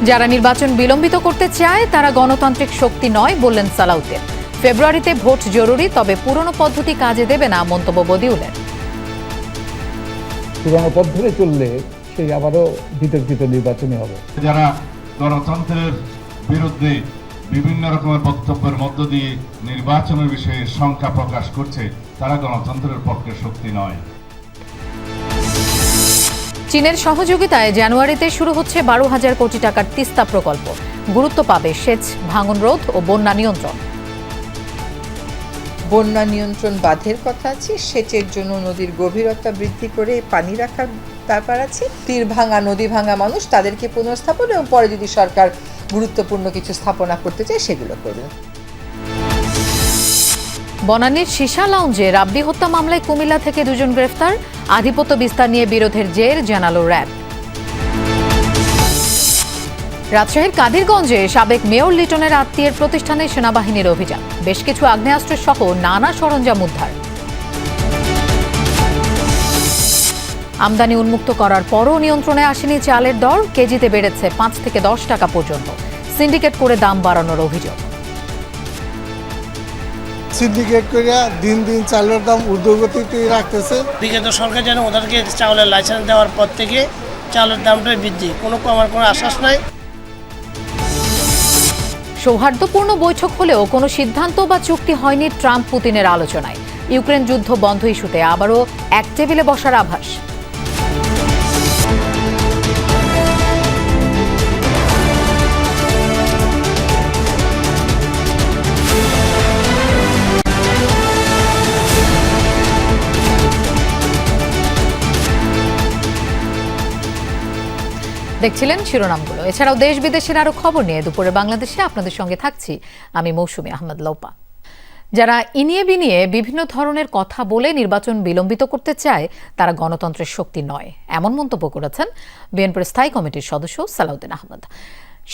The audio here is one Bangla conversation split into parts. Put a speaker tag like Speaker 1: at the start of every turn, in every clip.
Speaker 1: যারা নির্বাচন বিলম্বিত করতে চায় তারা গণতান্ত্রিক শক্তি নয় বললেন সালাউদ্দিন। ফেব্রুয়ারিতে ভোট জরুরি, তবে পুরনো পদ্ধতি কাজে দেবে না মন্তব্য বদিউলের।
Speaker 2: পুরনো পদ্ধতি চললে সেই আবারও বিতর্কিত নির্বাচনই হবে।
Speaker 3: যারা গণতন্ত্রের বিরুদ্ধে বিভিন্ন রকমের বক্তব্যের মধ্য দিয়ে নির্বাচনের বিষয়ে শঙ্কা প্রকাশ করছে তারা গণতন্ত্রের পক্ষে শক্তি নয়।
Speaker 1: চীনের সহযোগিতায় জানুয়ারিতে শুরু হচ্ছে 12,000 কোটি টাকার তিস্তা প্রকল্প। গুরুত্ব পাবে সেচ, ভাঙন রোধ ও বন্যা নিয়ন্ত্রণ।
Speaker 4: বন্যা নিয়ন্ত্রণ বাঁধের কথা আছে, সেচের জন্য নদীর গভীরতা বৃদ্ধি করে পানি রাখার ব্যাপার আছে, তীর ভাঙা, নদী ভাঙা মানুষ তাদেরকে পুনঃস্থাপন, এবং পরে যদি সরকার গুরুত্বপূর্ণ কিছু স্থাপনা করতে চায় সেগুলো করবে।
Speaker 1: বনানীর সীসা লাউঞ্জে রাব্বি হত্যা মামলায় কুমিল্লা থেকে 2 জন গ্রেফতার। আধিপত্য বিস্তার নিয়ে বিরোধের জের, জানালো র্যাব। রাজশাহীর কাদিরগঞ্জে সাবেক মেয়র লিটনের আত্মীয়ের প্রতিষ্ঠানে সেনাবাহিনীর অভিযান। বেশ কিছু আগ্নেয়াস্ত্র সহ নানা সরঞ্জাম উদ্ধার। আমদানি উন্মুক্ত করার পরও নিয়ন্ত্রণে আসেনি চালের দর। কেজিতে বেড়েছে 5 থেকে 10 টাকা পর্যন্ত। সিন্ডিকেট করে দাম বাড়ানোর অভিযোগ।
Speaker 5: সিন্ডিকেট করে দিন দিন চালের দাম ঊর্ধ্বগতিতে রাখতেছে।
Speaker 6: বিগত সরকার যেন ওদেরকে চাউলের লাইসেন্স দেওয়ার পর থেকে চালের দামটাই বৃদ্ধি, কোনো কমার কোনো আশ্বাস নাই।
Speaker 1: সৌহার্দ্যপূর্ণ বৈঠক হলেও কোনো সিদ্ধান্ত বা চুক্তি হয়নি ট্রাম্প পুতিনের আলোচনায়। ইউক্রেন যুদ্ধ বন্ধ ইস্যুতে আবারও এক টেবিলে বসার আভাস। দেখছিলেন শিরোনামগুলো। এছাড়াও দেশ বিদেশের আরো খবর নিয়ে দুপুরে বাংলাদেশে আপনাদের সঙ্গে থাকছি আমি মৌসুমী আহমেদ লৌপা। যারা ইনিয়ে বিনিয়ে বিভিন্ন ধরনের কথা বলে নির্বাচন বিলম্বিত করতে চায় তারা গণতন্ত্রের শক্তি নয়, এমন মন্তব্য করেছেন বিএনপির স্থায়ী কমিটির সদস্য সালাউদ্দিন আহমেদ।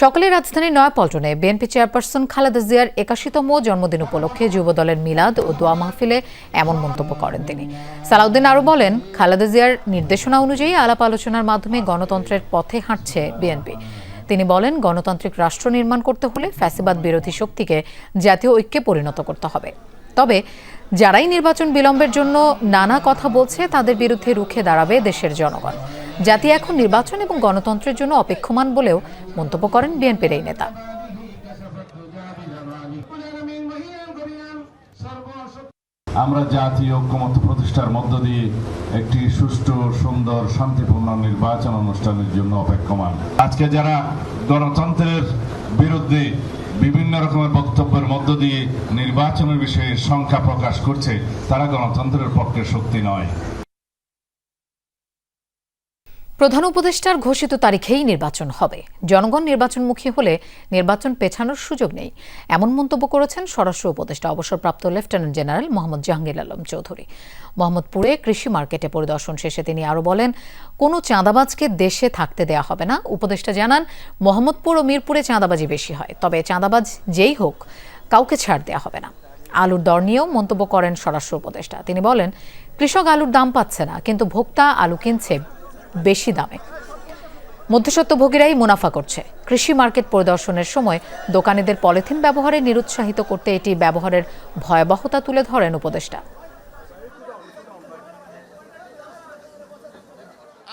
Speaker 1: সকালে রাজধানীর নয়াপল্টনে বিএনপি চেয়ারপারসন খালেদা জিয়ার 81তম জন্মদিন উপলক্ষে যুবদলের মিলাদ ও দোয়া মাহফিলে এমন মন্তব্য করেন তিনি। সালাউদ্দিন আরও বলেন, খালেদা জিয়ার নির্দেশনা অনুযায়ী আলাপ আলোচনার মাধ্যমে গণতন্ত্রের পথে হাঁটছে বিএনপি। তিনি বলেন, গণতান্ত্রিক রাষ্ট্র নির্মাণ করতে হলে ফ্যাসিবাদ বিরোধী শক্তিকে জাতীয় ঐক্যে পরিণত করতে হবে। তবে যারাই নির্বাচন বিলম্বের জন্য নানা কথা বলছে তাদের বিরুদ্ধে রুখে দাঁড়াবে দেশের জনগণ। জাতি এখন নির্বাচন এবং গণতন্ত্রের জন্য অপেক্ষমান বলেও মন্তব্য করেন বিএনপির এই নেতা।
Speaker 3: আমরা জাতীয় ঐক্যমত্য প্রতিষ্ঠার মধ্য দিয়ে একটি সুষ্ঠু, সুন্দর, শান্তিপূর্ণ নির্বাচন অনুষ্ঠানের জন্য অপেক্ষমান। আজকে যারা গণতন্ত্রের বিরুদ্ধে বিভিন্ন রকমের বক্তব্যের মধ্য দিয়ে নির্বাচনের বিষয়ে শঙ্কা প্রকাশ করছে তারা গণতন্ত্রের পক্ষে শক্তি নয়।
Speaker 1: প্রধান উপদেষ্টার ঘোষিত তারিখেই নির্বাচন হবে। জনগণ নির্বাচনমুখী হলে নির্বাচন পেছানোর সুযোগ নেই, এমন মন্তব্য করেছেন স্বরাষ্ট্র উপদেষ্টা অবসরপ্রাপ্ত লেফটেন্যান্ট জেনারেল মোহাম্মদ জাহাঙ্গীর আলম চৌধুরী। মোহাম্মদপুরে কৃষি মার্কেটে পরিদর্শন শেষে তিনি আরও বলেন, কোনো চাঁদাবাজকে দেশে থাকতে দেয়া হবে না। উপদেষ্টা জানান, মোহাম্মদপুর ও মিরপুরে চাঁদাবাজি বেশি হয়, তবে চাঁদাবাজ যেই হোক কাউকে ছাড় দেয়া হবে না। আলুর দর নিয়েও মন্তব্য করেন স্বরাষ্ট্র উপদেষ্টা। তিনি বলেন, কৃষক আলুর দাম পাচ্ছে না, কিন্তু ভোক্তা আলু কিনছে বেশি দামে। মধ্যস্বত্বভোগীরাই মুনাফা করছে। কৃষি মার্কেট পরিদর্শনের সময় দোকানীদের পলিথিন ব্যবহারে নিরুৎসাহিত করতে এটি ব্যবহারের ভয়াবহতা তুলে ধরেন উপদেষ্টা।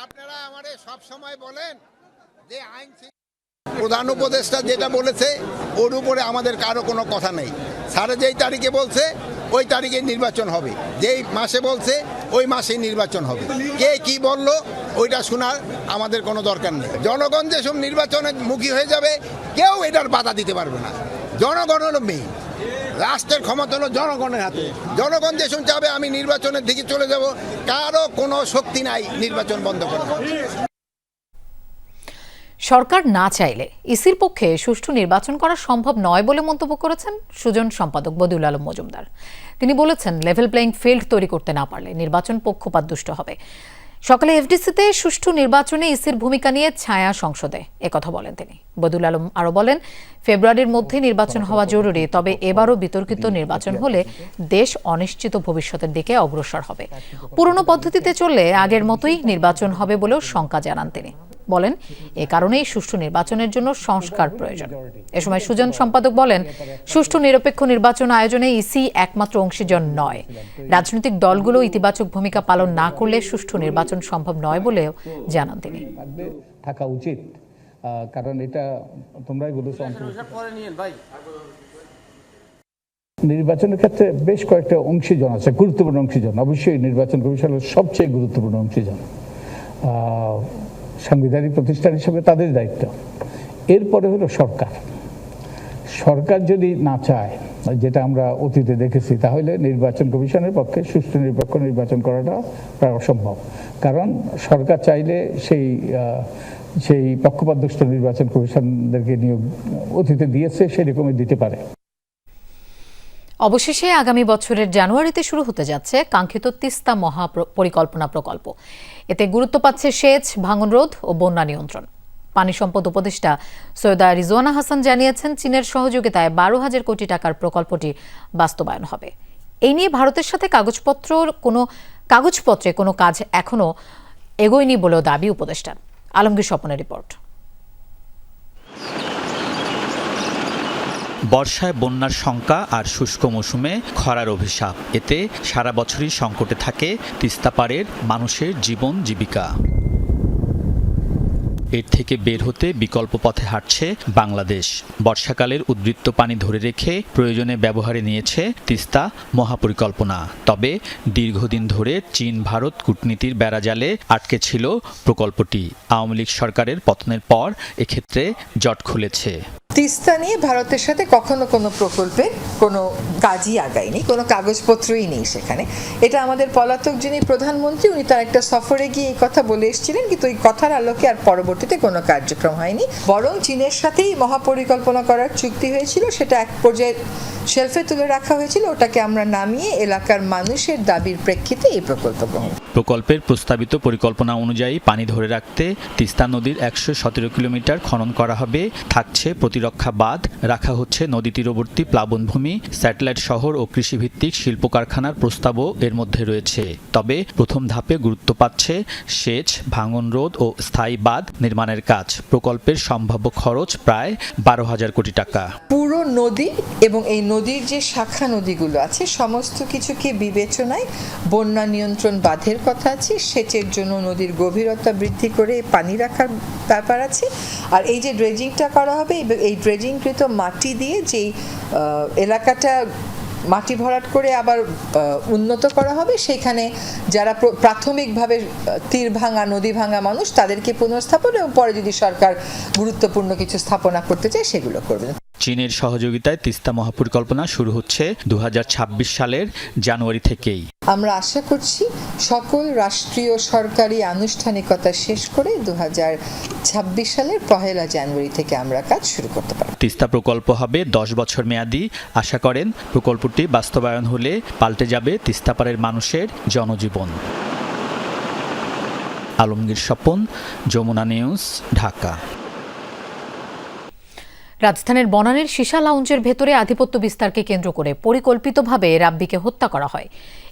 Speaker 7: আপনারা আমারে সব সময় বলেন যে আইন প্রধান উপদেষ্টা যেটা বলেছে ওর উপরে আমাদের কারো কোনো কথা নেই। স্যার যেই তারিখে বলছে ওই তারিখে নির্বাচন হবে, যেই মাসে বলছে ওই মাসেই নির্বাচন হবে। কে কি বললো ওইটা শোনার আমাদের কোনো দরকার নেই। জনগণ যেসব নির্বাচনের মুখী হয়ে যাবে কেউ এটার বাধা দিতে পারবে না। জনগণ হলো মেইন, রাষ্ট্রের ক্ষমতা হলো জনগণের হাতে। জনগণ যেসব চাবে আমি নির্বাচনের দিকে চলে যাব, কারো কোনো শক্তি নাই নির্বাচন বন্ধ করার।
Speaker 1: সরকার না চাইলে ইসির পক্ষে সুষ্ঠু নির্বাচন করা সম্ভব নয় বলে মন্তব্য করেছেন সুজন সম্পাদক বদিউল আলম মজুমদার। তিনি বলেছেন, লেভেল প্লেইং ফিল্ড তৈরি করতে না পারলে নির্বাচন পক্ষপাতদুষ্ট হবে। সকালে এফডিসিতে সুষ্ঠু নির্বাচনে ইসির ভূমিকা নিয়ে ছায়া সংসদে একথা বলেন তিনি। বদিউল আলম আরও বলেন, ফেব্রুয়ারির মধ্যে নির্বাচন হওয়া জরুরি, তবে এবারও বিতর্কিত নির্বাচন হলে দেশ অনিশ্চিত ভবিষ্যতের দিকে অগ্রসর হবে। পুরনো পদ্ধতিতে চললে আগের মতোই নির্বাচন হবে বলেও শঙ্কা জানান তিনি। বলেন এ কারণেই সুষ্ঠু নির্বাচনের জন্য সংস্কার প্রয়োজন। এ সময় সুজন সম্পাদক বলেন, সুষ্ঠু নিরপেক্ষ নির্বাচন আয়োজনে ইসি একমাত্র অংশীজন নয়। রাজনৈতিক দলগুলো ইতিবাচক ভূমিকা পালন না করলে সুষ্ঠু নির্বাচন সম্ভব নয় বলেও জানান তিনি।
Speaker 2: থাকা উচিত, কারণ এটা তোমরাই বলেছো নির্বাচনের ক্ষেত্রে বেশ কয়েকটা অংশীজন আছে, গুরুত্বপূর্ণ অংশীজন। অবশ্যই নির্বাচন কমিশনের সবচেয়ে গুরুত্বপূর্ণ অংশীজন, সাংবিধানিক প্রতিষ্ঠান হিসেবে তাদের দায়িত্ব। এরপরে হলো সরকার। সরকার যদি না চায়, যেটা আমরা অতীতে দেখেছি, তাহলে নির্বাচন কমিশনের পক্ষে সুষ্ঠু নিরপেক্ষ নির্বাচন করাটা প্রায় অসম্ভব। কারণ সরকার চাইলে সেই পক্ষপাতদুষ্ট নির্বাচন কমিশনদেরকে নিয়োগ অতীতে দিয়েছে, সেরকমই দিতে পারে।
Speaker 1: অবশেষে আগামী বছরের জানুয়ারিতে শুরু হতে যাচ্ছে কাঙ্ক্ষিত তিস্তা মহাপরিকল্পনা প্রকল্প। এতে গুরুত্ব পাচ্ছে সেচ, ভাঙন রোধ ও বন্যা নিয়ন্ত্রণ। পানি সম্পদ উপদেষ্টা সৈয়দা রিজওয়ানা হাসান জানিয়েছেন, চীনের সহযোগিতায় 12,000 কোটি টাকার প্রকল্পটি বাস্তবায়ন হবে। এই নিয়ে ভারতের সাথে কাগজপত্রে কোনো কাজ এখনো এগোয়নি বলেও দাবি উপদেষ্টার। আলমগীর স্বপনের রিপোর্ট।
Speaker 8: বর্ষায় বন্যার শঙ্কা আর শুষ্ক মৌসুমে খরার অভিশাপ। এতে সারা বছরই সংকটে থাকে তিস্তা পাড়ের মানুষের জীবন জীবিকা। এর থেকে বের হতে বিকল্প পথে হাঁটছে বাংলাদেশ। বর্ষাকালের উদ্বৃত্ত পানি ধরে রেখে প্রয়োজনে ব্যবহারে নিয়েছে তিস্তা মহাপরিকল্পনা। তবে দীর্ঘদিন ধরে চীন ভারত কূটনীতির বেড়াজালে আটকে ছিল প্রকল্পটি। আওয়ামী লীগ সরকারের পতনের পর এক্ষেত্রে জট খুলেছে।
Speaker 4: তিস্তা নিয়ে ভারতের সাথে কখনো কোনো প্রকল্পে কোনো কাজই আগায়নি, কোনো কাগজপত্রই নেই সেখানে। এটা আমাদের পলাতক যিনি প্রধানমন্ত্রী, উনি তার একটা সফরে গিয়ে এই কথা বলে এসেছিলেন, কিন্তু ওই কথার আলোকে আর পরবর্তীতে কোনো কার্যক্রম হয়নি। বরং চীনের সাথেই মহাপরিকল্পনা করার চুক্তি হয়েছিল, সেটা এক পর্যায়ে শেলফে তুলে রাখা হয়েছিল। ওটাকে আমরা নামিয়ে এলাকার মানুষের দাবির প্রেক্ষিতে এই প্রকল্প গ্রহণ।
Speaker 8: প্রকল্পের প্রস্তাবিত পরিকল্পনা অনুযায়ী পানি ধরে রাখতে তিস্তা নদীর 117 কিলোমিটার খনন করা হবে। থাকছে প্রতিরক্ষা বাঁধ, রাখা হচ্ছে নদী তীরবর্তী প্লাবনভূমি, স্যাটেলাইট শহর ও কৃষিভিত্তিক শিল্প কারখানার প্রস্তাবও এর মধ্যে রয়েছে। তবে প্রথম ধাপে গুরুত্ব পাচ্ছে সেচ, ভাঙন রোধ ও স্থায়ী বাঁধ নির্মাণের কাজ। প্রকল্পের সম্ভাব্য খরচ প্রায় 12,000 কোটি টাকা।
Speaker 4: পুরো নদী এবং এই নদীর যে শাখা নদীগুলো আছে সমস্ত কিছুকে বিবেচনায় বন্যা নিয়ন্ত্রণ বাঁধের কথা আছে, সেচের জন্য নদীর গভীরতা বৃদ্ধি করে পানি রাখার ব্যাপার আছে। আর এই যে ড্রেজিংটা করা হবে, এই ড্রেজিংকৃত মাটি দিয়ে যেই এলাকাটা মাটি ভরাট করে আবার উন্নত করা হবে, সেখানে যারা প্রাথমিকভাবে তীর ভাঙা নদী ভাঙা মানুষ তাদেরকে পুনর্স্থাপন, এবং পরে যদি সরকার গুরুত্বপূর্ণ কিছু স্থাপনা করতে চায় সেগুলো করবে।
Speaker 8: চীনের সহযোগিতায় তিস্তা মহাপরিকল্পনা শুরু হচ্ছে 2026 সালের জানুয়ারি থেকেই।
Speaker 4: আমরা আশা করছি সকল রাষ্ট্রীয় সরকারি আনুষ্ঠানিকতা শেষ করে 2026 সালের 1 জানুয়ারি থেকে আমরা কাজ শুরু করতে পারব।
Speaker 8: তিস্তা প্রকল্প হবে 10 বছর মেয়াদী। আশা করেন প্রকল্পটি বাস্তবায়ন হলে পাল্টে যাবে তিস্তাপাড়ের মানুষের জনজীবন। আলমগীর স্বপন, যমুনা নিউজ, ঢাকা।
Speaker 1: রাজধানীর বনানীর সীসা লাউঞ্জের ভেতরে আধিপত্য বিস্তারকে কেন্দ্র করে পরিকল্পিতভাবে রাব্বিকে হত্যা করা হয়।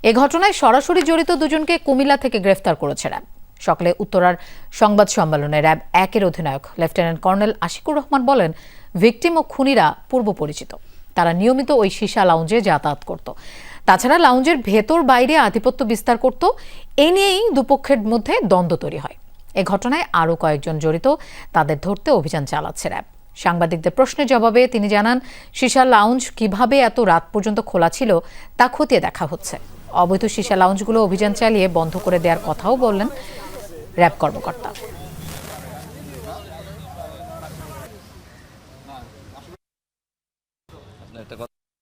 Speaker 1: এ ঘটনায় সরাসরি জড়িত দুজনকে কুমিল্লা থেকে গ্রেফতার করেছে র্যাব। সকালে উত্তরার সংবাদ সম্মেলনে র্যাব 1-এর অধিনায়ক লেফটেন্যান্ট কর্নেল আশিকুর রহমান বলেন, ভিকটিম ও খুনিরা পূর্ব পরিচিত। তারা নিয়মিত ওই সীসা লাউঞ্জে যাতায়াত করত। তাছাড়া লাউঞ্জের ভেতর বাইরে আধিপত্য বিস্তার করত। এ নিয়েই দুপক্ষের মধ্যে দ্বন্দ্ব তৈরি হয়। এ ঘটনায় আরও কয়েকজন জড়িত, তাদের ধরতে অভিযান চালাচ্ছে র্যাব। সাংবাদিকদের প্রশ্নের জবাবে তিনি জানান, সীসা লাউঞ্জ কিভাবে এত রাত পর্যন্ত খোলা ছিল তা খতিয়ে দেখা হচ্ছে। অবৈধ সীসা লাউঞ্জগুলো অভিযান চালিয়ে বন্ধ করে দেওয়ার কথাও বললেন র্যাব কর্মকর্তা।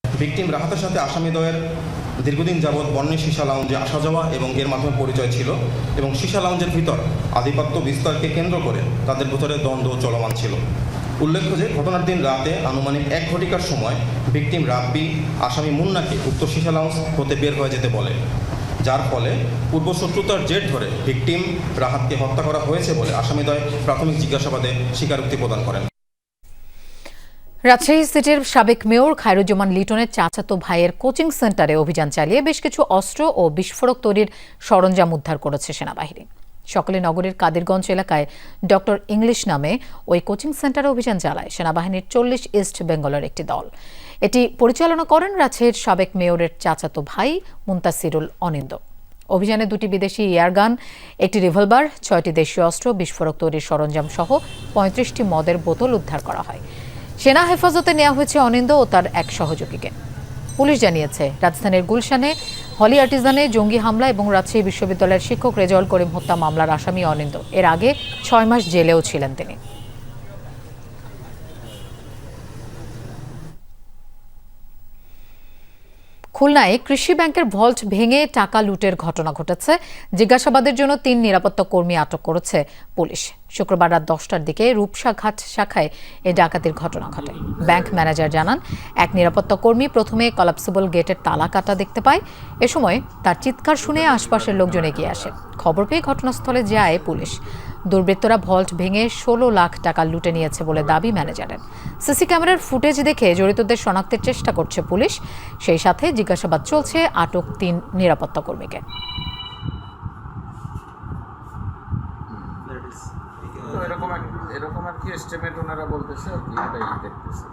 Speaker 9: ভিকটিম রাহাতের সাথে আসামিদ্বয়ের দীর্ঘদিন যাবৎ বনানী সীসা লাউঞ্জে আসা যাওয়া এবং এর মাধ্যমে পরিচয় ছিল, এবং সীসা লাউঞ্জের ভিতর আধিপত্য বিস্তারকে কেন্দ্র করে তাদের ভিতরে দ্বন্দ্ব চলমান ছিল। উল্লেখ্য যে ঘটনার দিন রাতে আনুমানিক 1 ঘটিকার সময় ভিকটিম রাব্বি আসামি মুন্নাকে উক্ত সীসা লাউঞ্জ হতে বের হয়ে যেতে বলে, যার ফলে পূর্ব শত্রুতার জের ধরে ভিকটিম রাহাতকে হত্যা করা হয়েছে বলে আসামিদ্বয় প্রাথমিক জিজ্ঞাসাবাদে স্বীকারোক্তি প্রদান করেন।
Speaker 1: রাজশাহী সিটির সাবেক মেয়র খায়রুজ্জামান লিটনের চাচাতো ভাইয়ের কোচিং সেন্টারে অভিযান চালিয়ে বেশ কিছু অস্ত্র ও বিস্ফোরক তৈরির সরঞ্জাম উদ্ধার করেছে সেনাবাহিনী। সকালে নগরীর কাদিরগঞ্জ এলাকায় ডক্টর ইংলিশ নামে ওই কোচিং সেন্টারে অভিযান চালায় সেনাবাহিনীর 40 ইস্ট বেঙ্গলের একটি দল। এটি পরিচালনা করেন রাজশাহীর সাবেক মেয়রের চাচাতো ভাই মুন্তাসিরুল অনিন্দ। অভিযানে 2টি বিদেশি এয়ারগান, একটি রিভলভার, 6টি দেশীয় অস্ত্র, বিস্ফোরক তৈরির সরঞ্জাম সহ 35টি মদের বোতল উদ্ধার করা হয়। সেনা হেফাজতে নেওয়া হয়েছে অনিন্দ ও তার এক সহযোগীকে। পুলিশ জানিয়েছে, রাজধানীর গুলশানে হলি আর্টিজানে জঙ্গি হামলা এবং রাজশাহী বিশ্ববিদ্যালয়ের শিক্ষক রেজাউল করিম হত্যা মামলার আসামি অনিন্দ। এর আগে 6 মাস জেলেও ছিলেন তিনি। খুলনায় কৃষি ব্যাংকের ভল্ট ভেঙে টাকা লুটের ঘটনা ঘটেছে। জিজ্ঞাসাবাদের জন্য 3 নিরাপত্তা কর্মী আটক করেছে পুলিশ। শুক্রবার রাত 10টার দিকে রূপসাঘাট শাখায় এই ডাকাতির ঘটনা ঘটে। ব্যাংক ম্যানেজার জানান, এক নিরাপত্তা কর্মী প্রথমে কলাপসিবল গেটের তালা কাটা দেখতে পায়। এ সময় তার চিৎকার শুনে আশপাশের লোকজন এগিয়ে আসে। খবর পেয়ে ঘটনাস্থলে যায় পুলিশ। দুর্বৃত্তরা ভল্ট ভেঙে 16 লাখ টাকা লুটে নিয়েছে বলে দাবি ম্যানেজারের। সিসি ক্যামেরার ফুটেজ দেখে জড়িতদের শনাক্তের চেষ্টা করছে পুলিশ। সেই সাথে জিজ্ঞাসাবাদ চলছে আটক 3 নিরাপত্তা কর্মীকে।
Speaker 10: এরকম আর কি এস্টিমেট ওনারা বলতেছে আর কি, এটাই দেখতেছে।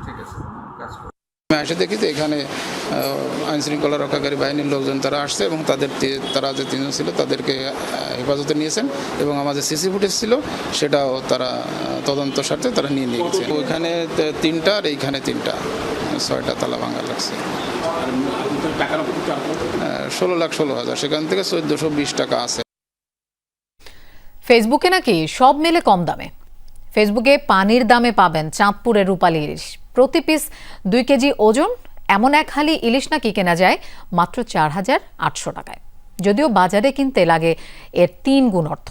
Speaker 10: ঠিক আছে, কাজ করুন।
Speaker 11: আমি এসে দেখি যে এখানে আইন শৃঙ্খলা রক্ষাকারী বাহিনীর লোকজন তারা আসছে এবং তারা যে 3 জন ছিল তাদেরকে হেফাজতে নিয়েছেন এবং আমাদের সিসি ফুটেজ ছিল সেটাও তারা তদন্ত স্বার্থে তারা নিয়ে গেছে। ওইখানে 3টা আর এইখানে 3টা, 6টা তালা ভাঙা লাগছে। 16,16,000, সেখান থেকে 1420 টাকা আছে।
Speaker 1: ফেসবুকে নাকি সব মেলে কম দামে। ফেসবুকে পানির দামে পাবেন চাঁদপুরের রূপালী ইলিশ। প্রতি পিস 2 কেজি ওজন এমন এক হালি ইলিশ নাকি কেনা যায় মাত্র 4,800 টাকায়। যদিও বাজারে কিনতে লাগে এর 3 গুণ অর্থ।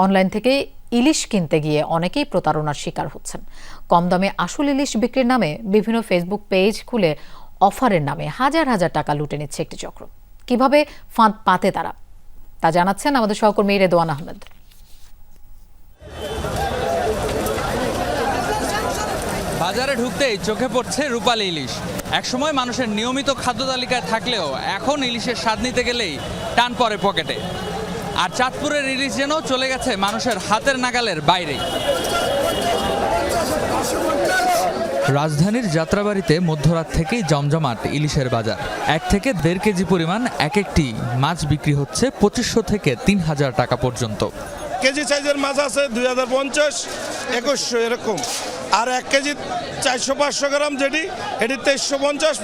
Speaker 1: অনলাইন থেকে ইলিশ কিনতে গিয়ে অনেকেই প্রতারণার শিকার হচ্ছেন। কম দামে আসল ইলিশ বিক্রির নামে বিভিন্ন ফেসবুক পেজ খুলে অফারের নামে হাজার হাজার টাকা লুটে নিচ্ছে একটি চক্র। কিভাবে ফাঁদ পাতে তারা, তা জানাচ্ছেন আমাদের সহকর্মী রেদওয়ান আহমেদ।
Speaker 12: বাজারে ঢুকতেই চোখে পড়ছে রূপালী ইলিশ। একসময় মানুষের নিয়মিত খাদ্য তালিকায় থাকলেও এখন ইলিশের স্বাদ নিতে গেলেই টান পড়ে পকেটে। আর চাঁদপুরের ইলিশ যেন চলে গেছে মানুষের হাতের নাগালের বাইরে। রাজধানীর যাত্রাবাড়িতে মধ্যরাত থেকেই জমজমাট ইলিশের বাজার। 1 থেকে 1.5 কেজি পরিমাণ এক একটি মাছ বিক্রি হচ্ছে 2500 থেকে 3000 টাকা পর্যন্ত।
Speaker 5: কেজি সাইজের মাছ আছে 2050, 2100 এরকম। আর 1 কেজি 400-500 গ্রাম যেটি, এটি 2350,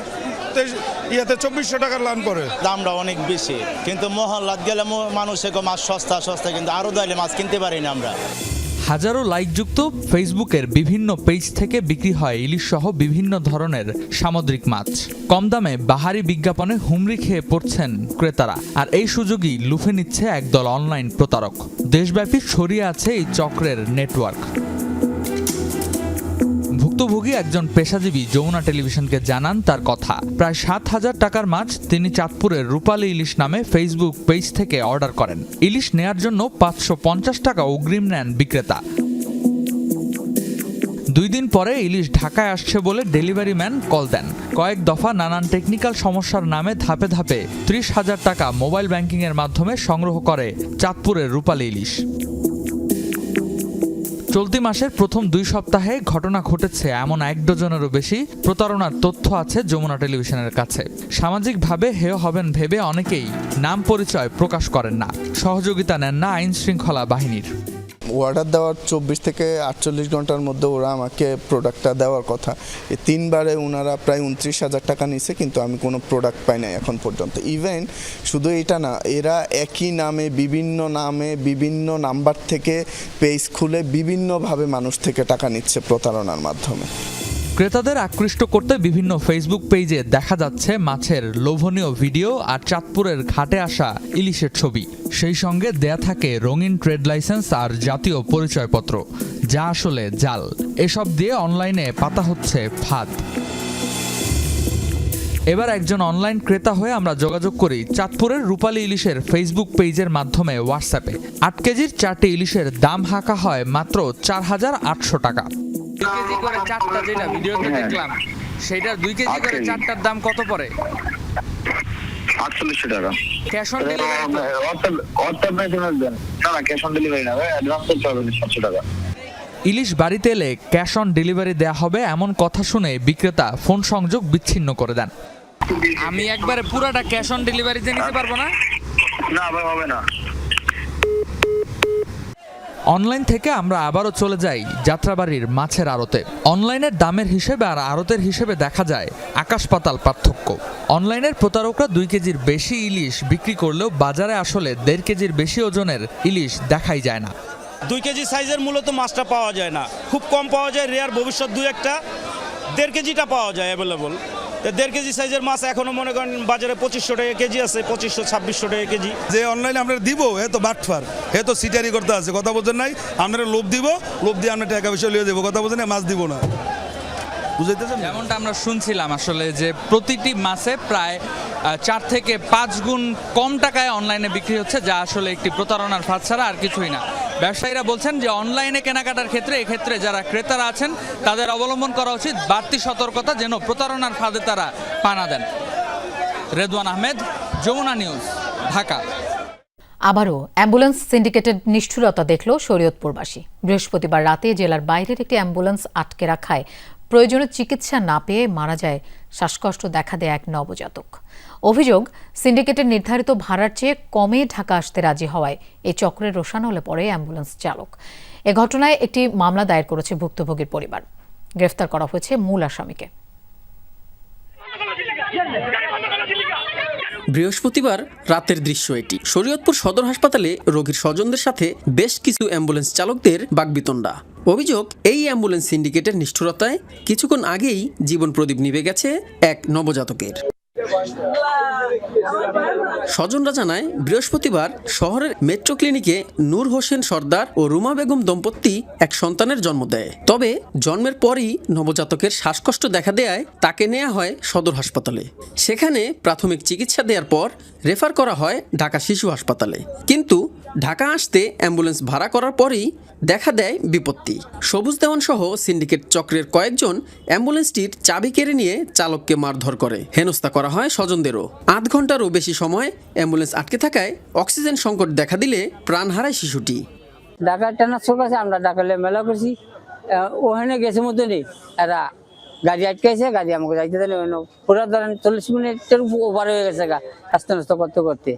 Speaker 5: ইয়াতে 2400 টাকার লান পড়ে।
Speaker 13: দামটা অনেক বেশি, কিন্তু মহল্লাত গেলে মানুষের মাছ সস্তা, কিন্তু আরও দাইলে মাছ কিনতে পারি না আমরা।
Speaker 12: হাজারো লাইকযুক্ত ফেসবুকের বিভিন্ন পেজ থেকে বিক্রি হয় ইলিশ সহ বিভিন্ন ধরনের সামুদ্রিক মাছ। কম দামে বাহারি বিজ্ঞাপনে হুমড়ি খেয়ে পড়ছেন ক্রেতারা। আর এই সুযোগই লুফে নিচ্ছে একদল অনলাইন প্রতারক। দেশব্যাপী ছড়িয়ে আছে এই চক্রের নেটওয়ার্ক। ভুক্তভোগী একজন পেশাজীবী যমুনা টেলিভিশনকে জানান তার কথা। প্রায় 7,000 টাকার মাছ তিনি চাঁদপুরের রূপালী ইলিশ নামে ফেসবুক পেজ থেকে অর্ডার করেন। ইলিশ নেয়ার জন্য 550 টাকা অগ্রিম নেন বিক্রেতা। 2 দিন পরে ইলিশ ঢাকায় আসছে বলে ডেলিভারি ম্যান কল দেন। কয়েক দফা নানান টেকনিক্যাল সমস্যার নামে ধাপে ধাপে 30,000 টাকা মোবাইল ব্যাংকিংয়ের মাধ্যমে সংগ্রহ করে চাঁদপুরের রূপালী ইলিশ। চলতি মাসের প্রথম 2 সপ্তাহে ঘটনা ঘটেছে এমন 1 ডজনেরও বেশি প্রতারণার তথ্য আছে যমুনা টেলিভিশনের কাছে। সামাজিকভাবে হেয় হবেন ভেবে অনেকেই নাম পরিচয় প্রকাশ করেন না, সহযোগিতা নেন না আইন শৃঙ্খলা বাহিনীর।
Speaker 5: অর্ডার দেওয়ার 24 থেকে 48 ঘন্টার মধ্যে ওরা আমাকে প্রোডাক্টটা দেওয়ার কথা। এই 3 বারে ওনারা প্রায় 29,000 টাকা নিয়েছে, কিন্তু আমি কোনো প্রোডাক্ট পাই নাই এখন পর্যন্ত। ইভেন শুধু এটা না, এরা একই নামে বিভিন্ন নাম্বার থেকে পেজ খুলে বিভিন্নভাবে মানুষ থেকে টাকা নিচ্ছে প্রতারণার মাধ্যমে।
Speaker 12: ক্রেতাদের আকৃষ্ট করতে বিভিন্ন ফেসবুক পেজে দেখা যাচ্ছে মাছের লোভনীয় ভিডিও আর চাঁদপুরের ঘাটে আসা ইলিশের ছবি। সেই সঙ্গে দেয়া থাকে রঙিন ট্রেড লাইসেন্স আর জাতীয় পরিচয়পত্র, যা আসলে জাল। এসব দিয়ে অনলাইনে পাতা হচ্ছে ফাঁদ। এবার একজন অনলাইন ক্রেতা হয়ে আমরা যোগাযোগ করি চাঁদপুরের রূপালী ইলিশের ফেসবুক পেজের মাধ্যমে হোয়াটসঅ্যাপে। 8 কেজির 4টি ইলিশের দাম হাঁকা হয় মাত্র 4,800 টাকা। 2 কেজি করে 4টা যেটা ভিডিওতে দেখলাম, সেটার 2 কেজি করে 4টার দাম কত পড়ে?
Speaker 14: 4800 টাকা।
Speaker 12: Cash on delivery
Speaker 14: WhatsApp message দেন। না ক্যাশ অন ডেলিভারি না ভাই, অ্যাডভান্স করতে হবে 700 টাকা।
Speaker 12: ইলিশ বাড়িতে এলে ক্যাশ অন ডেলিভারি দেয়া হবে এমন কথা শুনে বিক্রেতা ফোন সংযোগ বিচ্ছিন্ন করে দেন। আমি একবারে পুরোটা ক্যাশ অন ডেলিভারিতে নিতে পারবো না?
Speaker 14: না ভাই হবে না।
Speaker 12: অনলাইন থেকে আমরা আবারও চলে যাই যাত্রাবাড়ির মাছের আড়তে। অনলাইনের দামের হিসেবে আর আড়তের হিসেবে দেখা যায় আকাশ পাতাল পার্থক্য। অনলাইনের প্রতারকরা 2 কেজির বেশি ইলিশ বিক্রি করলেও বাজারে আসলে 1.5 কেজির বেশি ওজনের ইলিশ দেখাই যায় না।
Speaker 13: 2 কেজি সাইজের মূলত মাছটা পাওয়া যায় না, খুব কম পাওয়া যায়, রেয়ার ভবিষ্যৎ 2-1টা 1.5 কেজিটা পাওয়া যায় অ্যাভেলেবল। 1.5 কেজি সাইজের মাছ এখনো মনে করেন বাজারে 2500 টাকা কেজি আছে, 2500-2600 টাকা কেজি।
Speaker 15: যে অনলাইনে আমরা দিব হে তো বাটফার, হে তো সিটারি করতে আছে, কথা বোঝেন নাই? আমরা লোভ দিব, লোভ দিয়ে আমরা টাকা পয়সা লিয়ে দেবো, কথা বোঝেন, মাছ দিব না, বুঝাইতেছেন?
Speaker 12: যেমনটা আমরা শুনছিলাম আসলে যে প্রতিটি মাছে প্রায় 4 থেকে 5 গুণ কম টাকায় অনলাইনে বিক্রি হচ্ছে, যা আসলে একটি প্রতারণার ফাঁদ ছাড়া আর কিছুই না। ব্যবসায়ীরা বলছেন যে অনলাইনে কেনাকাটার ক্ষেত্রে এক্ষেত্রে যারা ক্রেতারা আছেন তাদের অবলম্বন করা উচিত বাড়তি সতর্কতা, যেন প্রতারণার ফাঁদে তারা পা না দেন। রেদওয়ান আহমেদ, যমুনা নিউজ, ঢাকা।
Speaker 1: আবারও অ্যাম্বুলেন্স সিন্ডিকেটের নিষ্ঠুরতা দেখল শরীয়তপুরবাসী। বৃহস্পতিবার রাতে জেলার বাইরের একটি অ্যাম্বুলেন্স আটকে রাখায় প্রয়োজনীয় চিকিৎসা না পেয়ে মারা যায় শ্বাসকষ্ট দেখা দেয় এক নবজাতক। অভিযোগ, সিন্ডিকেটের নির্ধারিত ভাড়ার চেয়ে কমে ঢাকা আসতে রাজি হওয়ায় এই চক্রের রোষানলে পড়ে অ্যাম্বুলেন্স চালক। এ ঘটনায় একটি মামলা দায়ের করেছে ভুক্তভোগীর পরিবার। গ্রেফতার করা হয়েছে মূল আসামিকে।
Speaker 16: বৃহস্পতিবার রাতের দৃশ্য এটি। শরীয়তপুর সদর হাসপাতালে রোগীর স্বজনদের সাথে বেশ কিছু অ্যাম্বুলেন্স চালকদের বাকবিতণ্ডা। অভিযোগ, এই অ্যাম্বুলেন্স সিন্ডিকেটের নিষ্ঠুরতায় কিছুক্ষণ আগেই জীবন প্রদীপ নিভে গেছে এক নবজাতকের। স্বজনরা জানায়, বৃহস্পতিবার শহরের মেট্রো ক্লিনিকে নূর হোসেন সর্দার ও রুমা বেগম দম্পতি এক সন্তানের জন্ম দেয়। তবে জন্মের পরই নবজাতকের শ্বাসকষ্ট দেখা দেয়ায় তাকে নেওয়া হয় সদর হাসপাতালে। সেখানে প্রাথমিক চিকিৎসা দেওয়ার পর রেফার করা হয় ঢাকা শিশু হাসপাতালে। কিন্তু ঢাকা আসতে অ্যাম্বুলেন্স ভাড়া করার পরই দেখা দেয় বিপত্তি। সবুজ দেওয়ান সহ সিন্ডিকেট চক্রের কয়েকজন অ্যাম্বুলেন্সটির চাবি কেড়ে নিয়ে চালককে মারধর করে। হেনস্থা করা হয় স্বজনদেরও। 8 ঘন্টারও বেশি সময় অ্যাম্বুলেন্স আটকে থাকায় অক্সিজেন সংকট দেখা দিলে প্রাণ হারায় শিশুটি।
Speaker 17: ঢাকা ট্রান্সফার কাছে আমরা ঢাকালে মেলা করছি, ওখানে গেছে মতো নেই, এরা গাড়ি আটকাইছে, গাড়ি আমাকে যাইতে দেন পুরো ধরেন 40 মিনিটের ওভার হয়ে গেছে আস্তে আস্তে করতে করতে।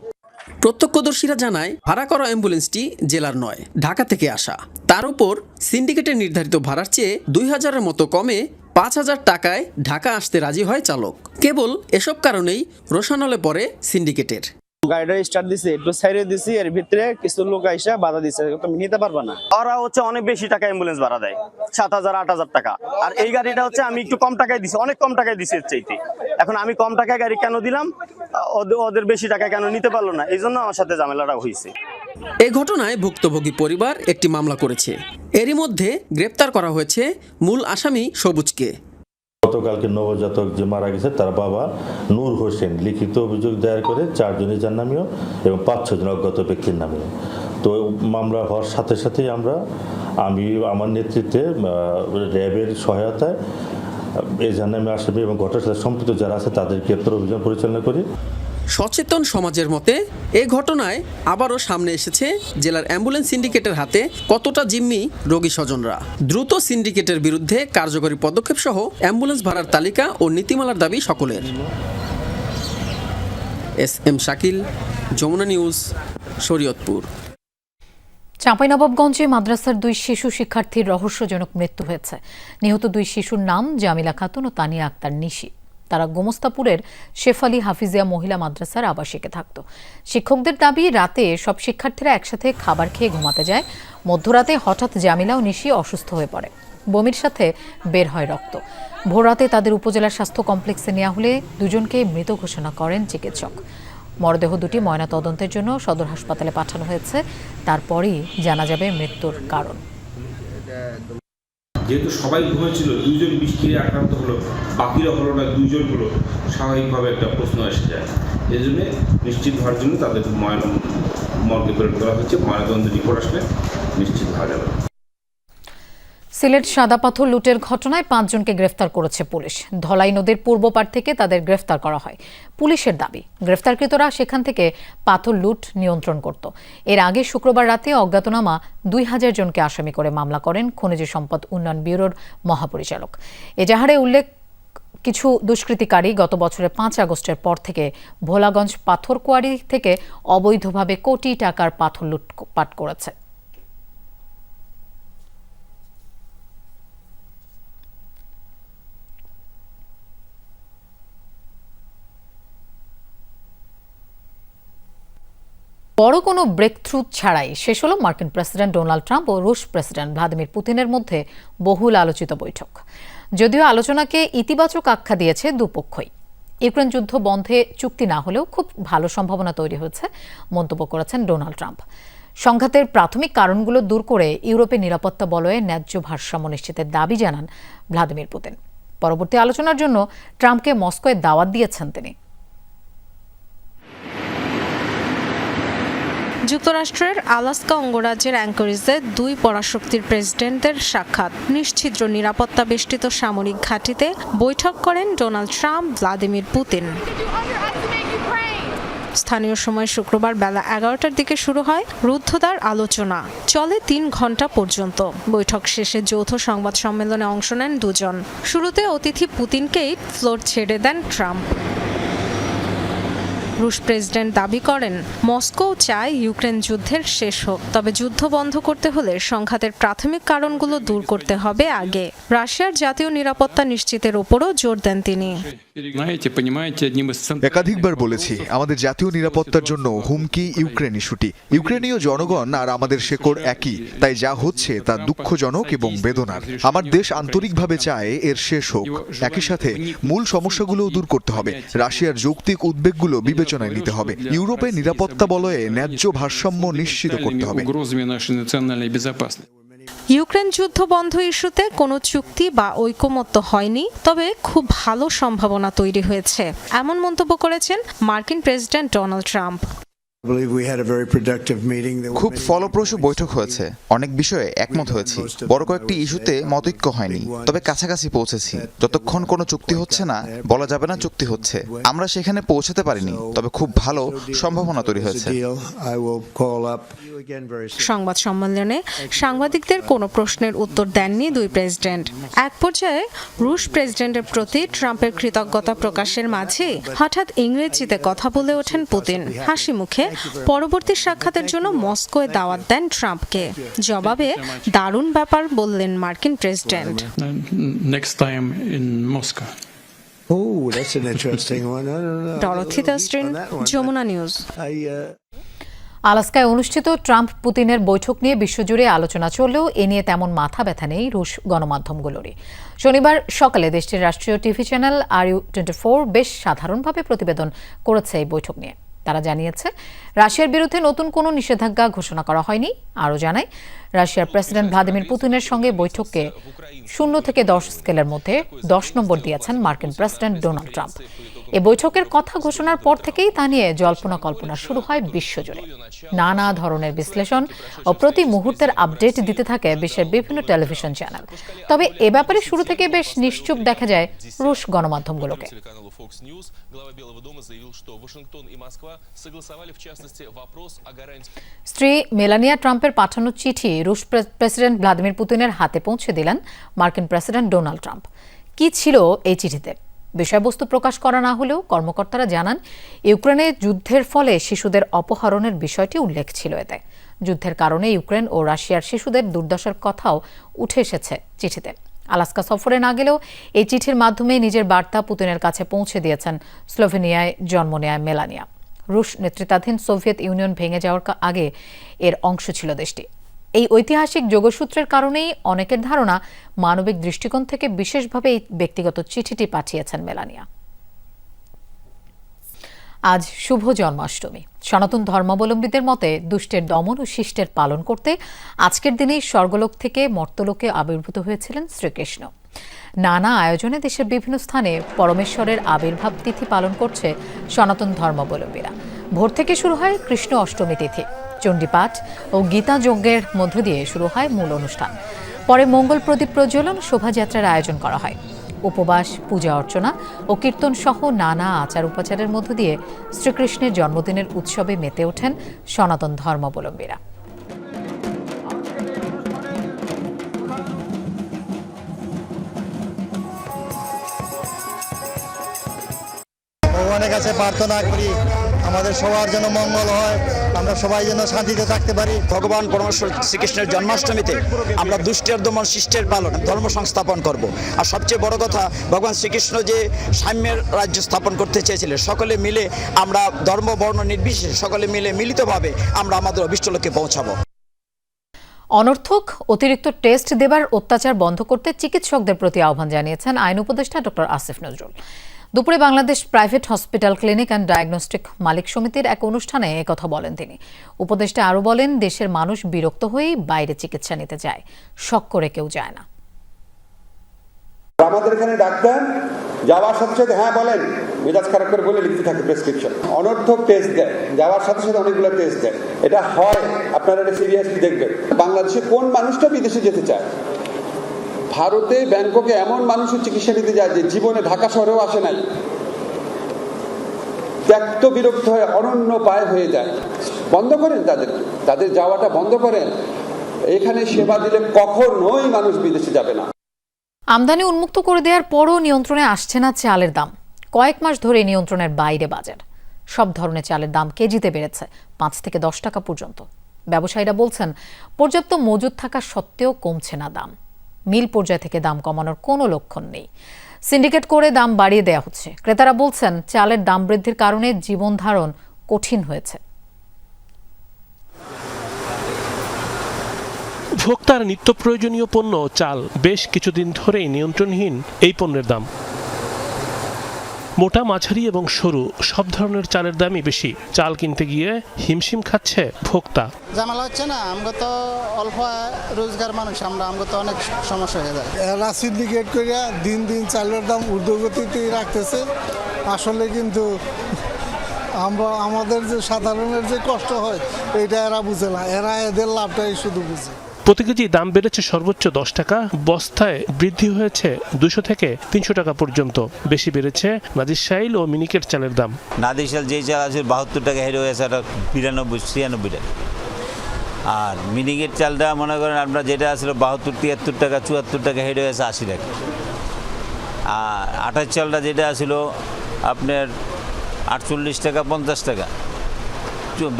Speaker 16: প্রত্যক্ষদর্শীরা জানায়, ভাড়া করা অ্যাম্বুলেন্সটি জেলার নয়, ঢাকা থেকে আসা। তার উপর সিন্ডিকেটের নির্ধারিত ভাড়ার চেয়ে 2000-এর মতো কমে 5000 টাকায় ঢাকা আসতে রাজি হয় চালক। কেবল এসব কারণেই রোষানলে পড়ে সিন্ডিকেটের।
Speaker 18: গাড়িটা স্টার্ট দিছে, একটু সাইডে দিছি, এর ভিতরে কিছু লোক আইসা বাধা দিছে, তুমি নিতে পারবা না। ওরা হচ্ছে অনেক বেশি টাকা অ্যাম্বুলেন্স ভাড়া দেয়, 7000-8000 টাকা। আর এই গাড়িটা হচ্ছে আমি একটু কম টাকায় দিছি, অনেক কম টাকায় দিছি এর চাইতে। এখন আমি কম টাকায় গাড়ি কেন দিলাম, ওদের বেশি টাকা কেন নিতে পারলো না, এই জন্য আমার সাথে ঝামেলাটা হয়েছে।
Speaker 16: এই ঘটনায় ভুক্তভোগী পরিবার একটি মামলা করেছে। এরই মধ্যে গ্রেপ্তার করা হয়েছে মূল আসামি সবুজকে।
Speaker 19: গতকালকে নবজাতক যে মারা গেছে তার বাবা নূর হোসেন লিখিত অভিযোগ দায়ের করে 4 জনের যার নামেও এবং 5-6 জন অজ্ঞাত ব্যক্তির নামেও। তো মামলা হওয়ার সাথে সাথেই আমি আমার নেতৃত্বে র্যাবের সহায়তায় এই যার নামে আসামি এবং ঘটনার সাথে সম্পৃক্ত যারা আছে তাদের গ্রেপ্তার অভিযান পরিচালনা করি।
Speaker 16: সচেতন সমাজের মতে এই ঘটনায় আবারও সামনে এসেছে জেলার অ্যাম্বুলেন্স সিন্ডিকেটের হাতে কতটা জিম্মি রোগী স্বজনরা। দ্রুত সিন্ডিকেটের বিরুদ্ধে কার্যকরী পদক্ষেপ সহ অ্যাম্বুলেন্স ভাড়ার তালিকা ও নীতিমালার দাবি সকলের। SM Shakil, Jamuna news, Shariatpur.
Speaker 1: চাঁপাইনবাবগঞ্জে মাদ্রাসার 2 শিশু শিক্ষার্থীর রহস্যজনক মৃত্যু হয়েছে। নিহত 2 শিশুর নাম জামিলা খাতুন ও তানিয়া আক্তার নিশি। তারা গোমস্তাপুরের শেফালি হাফিজিয়া মহিলা মাদ্রাসার আবাসিকে থাকত। শিক্ষকদের দাবি, রাতে সব শিক্ষার্থীরা একসাথে খাবার খেয়ে ঘুমাতে যায়। মধ্যরাতে হঠাৎ জামিলা ও নিশি অসুস্থ হয়ে পড়ে। বমির সাথে বের হয় রক্ত। ভোররাতে তাদের উপজেলা স্বাস্থ্য কমপ্লেক্সে নেওয়া হলে দুজনকে মৃত ঘোষণা করেন চিকিৎসক। মরদেহ দুটি ময়না তদন্তের জন্য সদর হাসপাতালে পাঠানো হয়েছে। তারপরই জানা যাবে মৃত্যুর কারণ।
Speaker 20: যেহেতু সবাই ঘুমেছিল, 2 জন বৃষ্টিতে আক্রান্ত হলো, বাকিরা হলো না, 2 জন হলো, স্বাভাবিকভাবে একটা প্রশ্ন এসে যায়। এই জন্য নিশ্চিত হওয়ার জন্য তাদের মর্গে প্রেরণ করা হচ্ছে। ময়নাতদন্ত রিপোর্ট আসলে নিশ্চিত হওয়া যাবে।
Speaker 1: সিলেট সাদা পাথর লুটের ঘটনায় 5 জনকে গ্রেফতার করেছে পুলিশ। ধলাই নদীর পূর্ব পার থেকে তাদের গ্রেফতার করা হয়। পুলিশের দাবি, গ্রেফতারকৃতরা সেখান থেকে পাথর লুট নিয়ন্ত্রণ করত। এর আগে শুক্রবার রাতে অজ্ঞাতনামা 2000 জনকে আসামি করে মামলা করেন খনিজ সম্পদ উন্নয়ন ব্যুরোর মহাপরিচালক। এজাহারে উল্লেখ, কিছু দুষ্কৃতিকারী গত বছরের 5 আগস্টের পর থেকে ভোলাগঞ্জ পাথর কোয়ারি থেকে অবৈধভাবে কোটি টাকার পাথর লুটপাট করেছে। বড় কোনো ব্রেকথ্রু ছাড়াই শেষ হলো মার্কিন প্রেসিডেন্ট ডোনাল্ড ট্রাম্প ও রুশ প্রেসিডেন্ট ভ্লাদিমির পুতিনের মধ্যে বহুল আলোচিত বৈঠক। যদিও আলোচনাকে ইতিবাচক আখ্যা দিয়েছে দুপক্ষই। ইউক্রেন যুদ্ধ বন্ধে চুক্তি না হলেও খুব ভালো সম্ভাবনা তৈরি হয়েছে, মন্তব্য করেছেন ডোনাল্ড ট্রাম্প। সংঘাতের প্রাথমিক কারণগুলো দূর করে ইউরোপের নিরাপত্তা বলয়ে ন্যায্য ভারসাম্য নিশ্চিতের দাবি জানান ভ্লাদিমির পুতিন। পরবর্তী আলোচনার জন্য ট্রাম্পকে মস্কোয় দাওয়াত দিয়েছেন তিনি।
Speaker 21: যুক্তরাষ্ট্রের আলাস্কা অঙ্গরাজ্যের অ্যাঙ্করিজে 2 পরাশক্তির প্রেসিডেন্টদের সাক্ষাৎ। নিশ্ছিদ্র নিরাপত্তা বেষ্টিত সামরিক ঘাঁটিতে বৈঠক করেন ডোনাল্ড ট্রাম্প, ভ্লাদিমির পুতিন। স্থানীয় সময় শুক্রবার বেলা 11টার দিকে শুরু হয় রুদ্ধদ্বার আলোচনা, চলে 3 ঘণ্টা পর্যন্ত। বৈঠক শেষে যৌথ সংবাদ সম্মেলনে অংশ নেন দুজন। শুরুতে অতিথি পুতিনকেই ফ্লোর ছেড়ে দেন ট্রাম্প। রুশ প্রেসিডেন্ট দাবি করেন মস্কো চায় ইউক্রেন যুদ্ধের শেষ হোক, তবে যুদ্ধ বন্ধ করতে হলে সংঘাতের প্রাথমিক কারণগুলো দূর করতে হবে আগে। রাশিয়ার জাতীয় নিরাপত্তা নিশ্চিতের উপরও জোর দেন তিনি।
Speaker 22: একাধিকবার বলেছি, আমাদের জাতীয় নিরাপত্তার জন্য হুমকি ইউক্রেন ইস্যুটি। ইউক্রেনীয় জনগণ আর আমাদের শেকড় একই, তাই যা হচ্ছে তা দুঃখজনক এবং বেদনার। আমার দেশ আন্তরিকভাবে চায় এর শেষ হোক। একই সাথে মূল সমস্যাগুলোও দূর করতে হবে। রাশিয়ার যৌক্তিক উদ্বেগগুলো বিবেচনায় নিতে হবে। ইউরোপের নিরাপত্তা বলয়ে ন্যায্য ভারসাম্য নিশ্চিত করতে হবে।
Speaker 21: ইউক্রেন যুদ্ধ বন্ধ ইস্যুতে কোনো চুক্তি বা ঐকমত্য হয়নি, তবে খুব ভালো সম্ভাবনা তৈরি হয়েছে, এমন মন্তব্য করেছেন মার্কিন প্রেসিডেন্ট ডোনাল্ড ট্রাম্প।
Speaker 23: খুব ফলপ্রসূ বৈঠক হয়েছে। অনেক বিষয়ে একমত হয়েছি। বড় কয়েকটি ইস্যুতে মতৈক্য হয়নি, তবে কাছাকাছি পৌঁছেছি। যতক্ষণ কোনো চুক্তি হচ্ছে না, বলা যাবে না চুক্তি হচ্ছে। আমরা সেখানে পৌঁছাতে পারিনি, তবে খুব ভালো সম্ভাবনা তৈরি হয়েছে।
Speaker 21: সংবাদ সম্মেলনে সাংবাদিকদের কোনো প্রশ্নের উত্তর দেননি 2 প্রেসিডেন্ট। এক পর্যায়ে রুশ প্রেসিডেন্টের প্রতি ট্রাম্পের কৃতজ্ঞতা প্রকাশের মাঝে হঠাৎ ইংরেজিতে কথা বলে ওঠেন পুতিন। হাসি মুখে পরবর্তী সাক্ষাতের জন্য মস্কোয় দাওয়াত দেন ট্রাম্পকে। জবাবে দারুণ ব্যাপার বললেন মার্কিন প্রেসিডেন্ট। ডরথি দাস্ট্রিন, যমুনা নিউজ।
Speaker 1: আলাস্কায় অনুষ্ঠিত ট্রাম্প পুতিনের বৈঠক নিয়ে বিশ্বজুড়ে আলোচনা চললেও এ নিয়ে তেমন মাথা ব্যথা নেই রুশ গণমাধ্যমগুলোরই। শনিবার সকালে দেশটির রাষ্ট্রীয় টিভি চ্যানেল RU24 বেশ সাধারণভাবে প্রতিবেদন করেছে এই বৈঠক নিয়ে। তারা জানিয়েছে, রাশিয়ার বিরুদ্ধে নতুন কোনো নিষেধাজ্ঞা ঘোষণা করা হয়নি। আরও জানায়, রাশিয়ার প্রেসিডেন্ট ভ্লাদিমির পুতিনের সঙ্গে বৈঠককে 0 থেকে 10 স্কেলের মধ্যে 10 নম্বর দিয়েছেন মার্কিন প্রেসিডেন্ট ডোনাল্ড ট্রাম্প। এ বৈঠকের কথা ঘোষণার পর থেকেই তা নিয়ে জল্পনা কল্পনা শুরু হয় বিশ্বজুড়ে। নানা ধরনের বিশ্লেষণ ও প্রতি মুহূর্তের আপডেট দিতে থাকে বিশ্বের বিভিন্ন টেলিভিশন চ্যানেল। তবে এ ব্যাপারে শুরু থেকে বেশ নিশ্চুপ দেখা যায় রুশ গণমাধ্যমগুলোকে। স্ত্রী মেলানিয়া ট্রাম্পের পাঠানো চিঠি রুশ প্রেসিডেন্ট ভ্লাদিমির পুতিনের হাতে পৌঁছে দিলেন মার্কিন প্রেসিডেন্ট ডোনাল্ড ট্রাম্প। কি ছিল এই চিঠিতে? বিষয়বস্তু প্রকাশ করা না হলেও কর্মকর্তারা জানান, ইউক্রেনে যুদ্ধের ফলে শিশুদের অপহরণের বিষয়টি উল্লেখ ছিল এতে। যুদ্ধের কারণে ইউক্রেন ও রাশিয়ার শিশুদের দুর্দশার কথাও উঠে এসেছে চিঠিতে। আলাস্কা সফরে না গেলেও এই চিঠির মাধ্যমে নিজের বার্তা পুতিনের কাছে পৌঁছে দিয়েছেন স্লোভেনিয়ায় জন্ম নেয়া মেলানিয়া। রুশ নেতৃত্বাধীন সোভিয়েত ইউনিয়ন ভেঙে যাওয়ার আগে এর অংশ ছিল দেশটি। এই ঐতিহাসিক যোগসূত্রের কারণেই অনেকের ধারণা, মানবিক দৃষ্টিকোণ থেকে বিশেষভাবে এই ব্যক্তিগত চিঠিটি পাঠিয়েছেন মেলানিয়া। আজ শুভ জন্মাষ্টমী। সনাতন ধর্মাবলম্বীদের মতে দুষ্টের দমন ও শিষ্টের পালন করতে আজকের দিনেই স্বর্গলোক থেকে মর্তলোকে আবির্ভূত হয়েছিলেন শ্রীকৃষ্ণ। নানা আয়োজনে দেশের বিভিন্ন স্থানে পরমেশ্বরের আবির্ভাব তিথি পালন করছে সনাতন ধর্মাবলম্বীরা। ভোর থেকে শুরু হয় কৃষ্ণ অষ্টমী তিথি। চণ্ডীপাঠ ও গীতা যজ্ঞের মধ্য দিয়ে শুরু হয় মূল অনুষ্ঠান। পরে মঙ্গল প্রদীপ প্রজ্বলন শোভাযাত্রার আয়োজন করা হয়। উপবাস, পূজা অর্চনা ও কীর্তন সহ নানা আচার উপাচারের মধ্য দিয়ে শ্রীকৃষ্ণের জন্মদিনের উৎসবে মেতে ওঠেন সনাতন ধর্মাবলম্বীরা।
Speaker 3: ভগবানের কাছে প্রার্থনা করি আমাদের সবার যেন মঙ্গল হয়, আমরা সবাই যেন শান্তিতে থাকতে পারি।
Speaker 6: ভগবান পরমেশ্বর শ্রীকৃষ্ণের জন্মাষ্টমীতে আমরা দুষ্টের দমন শিষ্টের পালন ধর্ম সংস্থাপন করব। আর সবচেয়ে বড় কথা, ভগবান শ্রীকৃষ্ণ যে সাম্যের রাজ্য স্থাপন করতে চেয়েছিলেন, সকলে মিলে আমরা ধর্ম বর্ণ নির্বিশেষে সকলে মিলে মিলিতভাবে আমরা আমাদের অভিষ্ট লক্ষ্যে পৌঁছাবো।
Speaker 1: অনর্থক অতিরিক্ত টেস্ট দেবার অত্যাচার বন্ধ করতে চিকিৎসকদের প্রতি আহ্বান জানিয়েছেন আইন উপদেষ্টা ডক্টর আসিফ নজরুল। দুপুরে Bangladesh private hospital clinic and diagnostic মালিক সমিতির এক অনুষ্ঠানে একথা বলেন তিনি। উপদেষ্টা আরও বলেন, দেশের মানুষ বিরক্ত হয়েই বাইরে চিকিৎসা নিতে যায়, শখ করে কেউ যায় না।
Speaker 7: আমাদের এখানে ডাক্তার যাওয়ার সাথে সাথে হ্যাঁ বলেন, মেজাজ খারাপ করে বলে লিখতে থাকে প্রেসক্রিপশন, অনর্থক টেস্ট দেয়, যাওয়ার সাথে সাথে অনেকগুলো টেস্ট দেয়। এটা হয়, আপনারা এটা সিরিয়াসলি দেখবেন। বাংলাদেশে কোন মানুষটা বিদেশে যেতে চায়? ভারতে ব্যাংককে এমন মানুষের চিকিৎসা নিতে যায় যে জীবনে ঢাকা শহরেও আসে নাই, ত্যক্ত বিরক্ত হয়ে অনন্য পায় হয়ে যায়। বন্ধ করেন তাদের যাওয়াটা বন্ধ করেন। এখানে সেবা দিলে কখনোই মানুষ বিদেশে যাবে না।
Speaker 1: আমদানি উন্মুক্ত করে দেওয়ার পরও নিয়ন্ত্রণে আসছে না চালের দাম। কয়েক মাস ধরে নিয়ন্ত্রণের বাইরে বাজার। সব ধরনের চালের দাম কেজিতে বেড়েছে 5 থেকে 10 টাকা পর্যন্ত। ব্যবসায়ীরা বলছেন, পর্যাপ্ত মজুদ থাকা সত্ত্বেও কমছে না দাম। মিল পর্যায় থেকে দাম কমানোর কোনো লক্ষণ নেই। সিন্ডিকেট করে দাম বাড়িয়ে দেওয়া হচ্ছে। ক্রেতারা বলছেন, চালের দাম বৃদ্ধির কারণে জীবন ধারণ কঠিন হয়েছে।
Speaker 24: ভোক্তার নিত্য প্রয়োজনীয় পণ্য চাল বেশ কিছুদিন ধরেই নিয়ন্ত্রণহীন এই পণ্যের দাম। মোটা, মাঝারি এবং সরু সব ধরনের চালের দামই বেশি। চাল কিনতে গিয়ে হিমশিম খাচ্ছে ভোক্তা।
Speaker 3: ঝামেলা হচ্ছে না, আমরা তো অল্প রোজগার মানুষ, আমরা তো অনেক সমস্যা হয়ে যায়। এরা সিন্ডিকেট করে দিন দিন চালের দাম ঊর্ধ্বগতিতে রাখতেছে। আসলে কিন্তু আমাদের যে সাধারণের যে কষ্ট হয় এটা এরা বুঝে না, এরা এদের লাভটাই শুধু বুঝে।
Speaker 24: প্রতি কেজি দাম বেড়েছে সর্বোচ্চ 10 টাকা, বস্তায় বৃদ্ধি হয়েছে 200 থেকে 300 টাকা পর্যন্ত। বেশি বেড়েছে নাজিরশাইল ও মিনিকেট চালের দাম।
Speaker 25: নাজিরশাইল যেই চাল আছে 72 টাকা হেরে হয়েছে, 92-93 টাকা। আর মিনিকেট চালটা মনে করেন আপনার যেটা আসলে 72-73 টাকা, 74 টাকা হেরে হয়েছে 80 টাকা। আর আঠাশ চালটা যেটা আসলো আপনার 48 টাকা 50 টাকা,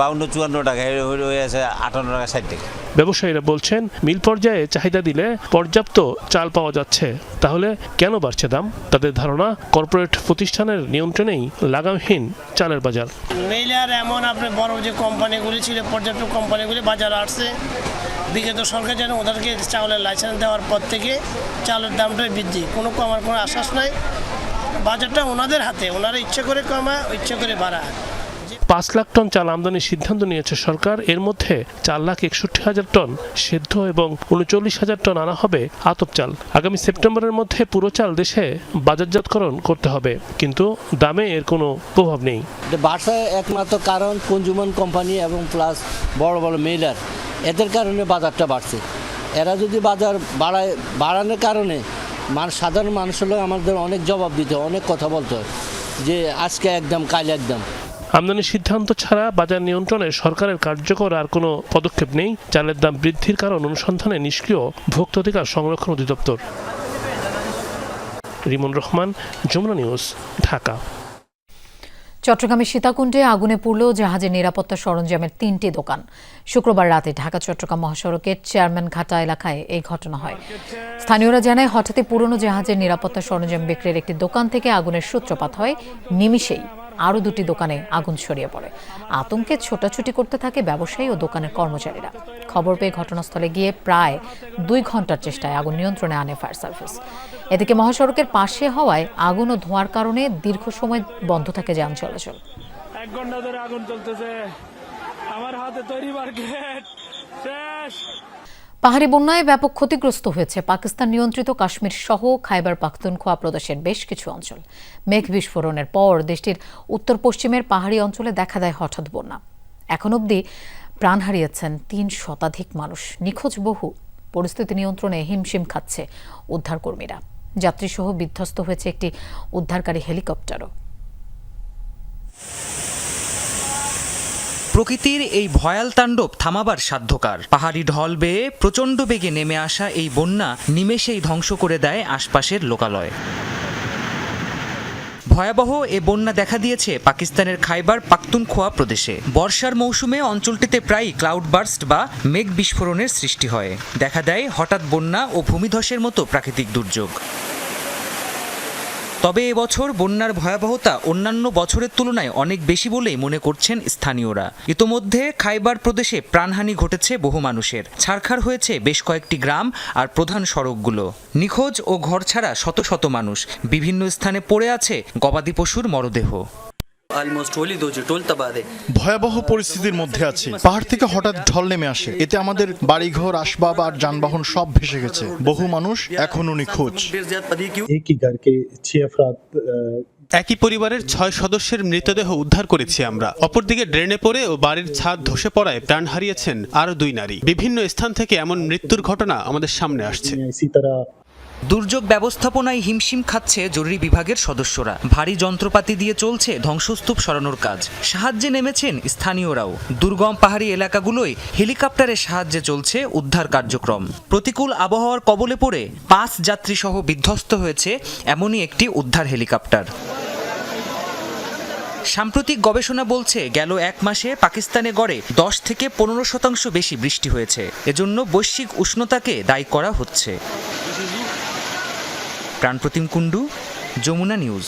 Speaker 25: 52-54 টাকা হেরে হয়েছে 58 টাকা 60 টাকা।
Speaker 24: ব্যবসায়ীরা বলছেন, মিল পর্যায়ে চাহিদা দিলে পর্যাপ্ত চাল পাওয়া যাচ্ছে, তাহলে কেন বাড়ছে দাম? তাদের ধারণা, কর্পোরেট প্রতিষ্ঠানের নিয়ন্ত্রণেই লাগামহীন চালের বাজার।
Speaker 26: মিলার এমন আপনার বড় যে কোম্পানিগুলি ছিল, পর্যাপ্ত কোম্পানিগুলি বাজারে আসছে। বিগত সরকার যেন ওদেরকে চাউলের লাইসেন্স দেওয়ার পর থেকে চালের দামটাই বৃদ্ধি, কোনো কমার কোনো আশ্বাস নাই। বাজারটা ওনাদের হাতে, ওনারা ইচ্ছে করে কমায়, ইচ্ছে করে বাড়ায়।
Speaker 24: 5 লাখ টন চাল আমদানির সিদ্ধান্ত নিয়েছে সরকার। এর মধ্যে 4,61,000 টন সেদ্ধ এবং 39,000 টন আনা হবে আতপ চাল। আগামী সেপ্টেম্বরের মধ্যে পুরো চাল দেশে বাজারজাতকরণ করতে হবে, কিন্তু দামে এর কোনো প্রভাব নেই।
Speaker 27: বাড়ছে একমাত্র কারণ কনজিউমার কোম্পানি এবং প্লাস বড় বড় মিলার, এদের কারণে বাজারটা বাড়ছে। এরা যদি বাজার বাড়ানোর কারণে সাধারণ মানুষ হলে আমাদের অনেক জবাব দিতে হয়, অনেক কথা বলতে হয় যে আজকে একদম কাল একদম।
Speaker 24: আমদানির সিদ্ধান্ত ছাড়া বাজার নিয়ন্ত্রণে সরকারের কার্যকর আর কোনো পদক্ষেপ নেই। চালের দাম বৃদ্ধির কারণ অনুসন্ধানে নিষ্ক্রিয় ভোক্তা অধিকার সংরক্ষণ অধিদপ্তর। রিমন রহমান, যমুনা নিউজ, ঢাকা।
Speaker 1: চট্টগ্রামের সীতাকুণ্ডে আগুনে পুড়ল জাহাজের নিরাপত্তা সরঞ্জামের 3টি দোকান। শুক্রবার রাতে ঢাকা চট্টগ্রাম মহাসড়কের চেয়ারম্যান ঘাটা এলাকায় এই ঘটনা হয়। স্থানীয়রা জানায়, হঠাৎই পুরনো জাহাজের নিরাপত্তা সরঞ্জাম বিক্রির একটি দোকান থেকে আগুনের সূত্রপাত হয়। নিমিষেই আরও 2টি দোকানে আগুন ছড়িয়ে পড়ে। আতঙ্কে ছোটাছুটি করতে থাকে ব্যবসায়ী ও দোকানের কর্মচারীরা। খবর পেয়ে ঘটনাস্থলে গিয়ে প্রায় 2 ঘন্টার চেষ্টায় আগুন নিয়ন্ত্রণে আনে ফায়ার সার্ভিস। এদিকে মহাসড়কের পাশে হওয়ায় আগুন ও ধোঁয়ার কারণে দীর্ঘ সময় বন্ধ থাকে যান চলাচল।
Speaker 24: 1 ঘন্টা ধরে আগুন চলতেছে, আমার হাতে তৈরি মার্কেট শেষ।
Speaker 1: পাহাড়ি বন্যায় ব্যাপক ক্ষতিগ্রস্ত হয়েছে পাকিস্তান নিয়ন্ত্রিত কাশ্মীর সহ খাইবার পাখতুনখোয়া প্রদেশের বেশ কিছু অঞ্চল। মেঘ বিস্ফোরণের পর দেশটির উত্তর পশ্চিমের পাহাড়ি অঞ্চলে দেখা দেয় হঠাৎ বন্যা। এখন অবধি প্রাণ হারিয়েছেন 3 শতাধিক মানুষ, নিখোঁজ বহু। পরিস্থিতি নিয়ন্ত্রণে হিমশিম খাচ্ছে উদ্ধারকর্মীরা। যাত্রীসহ বিধ্বস্ত হয়েছে একটি উদ্ধারকারী হেলিকপ্টারও।
Speaker 2: প্রকৃতির এই ভয়াল তাণ্ডব থামাবার সাধ্যকার। পাহাড়ি ঢল বেয়ে প্রচণ্ড বেগে নেমে আসা এই বন্যা নিমেষেই ধ্বংস করে দেয় আশপাশের লোকালয়। ভয়াবহ এ বন্যা দেখা দিয়েছে পাকিস্তানের খাইবার পাখতুনখোয়া প্রদেশে। বর্ষার মৌসুমে অঞ্চলটিতে প্রায়ই ক্লাউড বার্স্ট বা মেঘ বিস্ফোরণের সৃষ্টি হয়। দেখা দেয় হঠাৎ বন্যা ও ভূমিধসের মতো প্রাকৃতিক দুর্যোগ। তবে এবছর বন্যার ভয়াবহতা অন্যান্য বছরের তুলনায় অনেক বেশি বলেই মনে করছেন স্থানীয়রা। ইতোমধ্যে খাইবার প্রদেশে প্রাণহানি ঘটেছে বহু মানুষের। ছারখার হয়েছে বেশ কয়েকটি গ্রাম আর প্রধান সড়কগুলো। নিখোঁজ ও ঘরছাড়া শত শত মানুষ। বিভিন্ন স্থানে পড়ে আছে গবাদি পশুর মরদেহ।
Speaker 4: ভয়াবহ পরিস্থিতির মধ্যে আছি। পাহাড় থেকে হঠাৎ ঢল নেমে আসে, এতে আমাদের বাড়িঘর, আসবাব আর যানবাহন সব ভেসে গেছে। বহু মানুষ এখনো নিখোঁজ।
Speaker 5: একই পরিবারের 6 সদস্যের মৃতদেহ উদ্ধার করেছি আমরা। অপরদিকে ড্রেনে পড়ে ও বাড়ির ছাদ ধসে পড়ায় প্রাণ হারিয়েছেন আরো 2 নারী। বিভিন্ন স্থান থেকে এমন মৃত্যুর ঘটনা আমাদের সামনে আসছে।
Speaker 2: দুর্যোগ ব্যবস্থাপনায় হিমশিম খাচ্ছে জরুরি বিভাগের সদস্যরা। ভারী যন্ত্রপাতি দিয়ে চলছে ধ্বংসস্তূপ সরানোর কাজ। সাহায্যে নেমেছেন স্থানীয়রাও। দুর্গম পাহাড়ি এলাকাগুলোয় হেলিকপ্টারের সাহায্যে চলছে উদ্ধার কার্যক্রম। প্রতিকূল আবহাওয়ার কবলে পড়ে 5 যাত্রী সহ বিধ্বস্ত হয়েছে এমনই একটি উদ্ধার হেলিকপ্টার। সাম্প্রতিক গবেষণা বলছে গেল 1 মাসে পাকিস্তানে গড়ে 10 থেকে 15% বেশি বৃষ্টি হয়েছে। এজন্য বৈশ্বিক উষ্ণতাকে দায়ী করা হচ্ছে। প্রাণপ্রতিম কুণ্ডু, যমুনা নিউজ।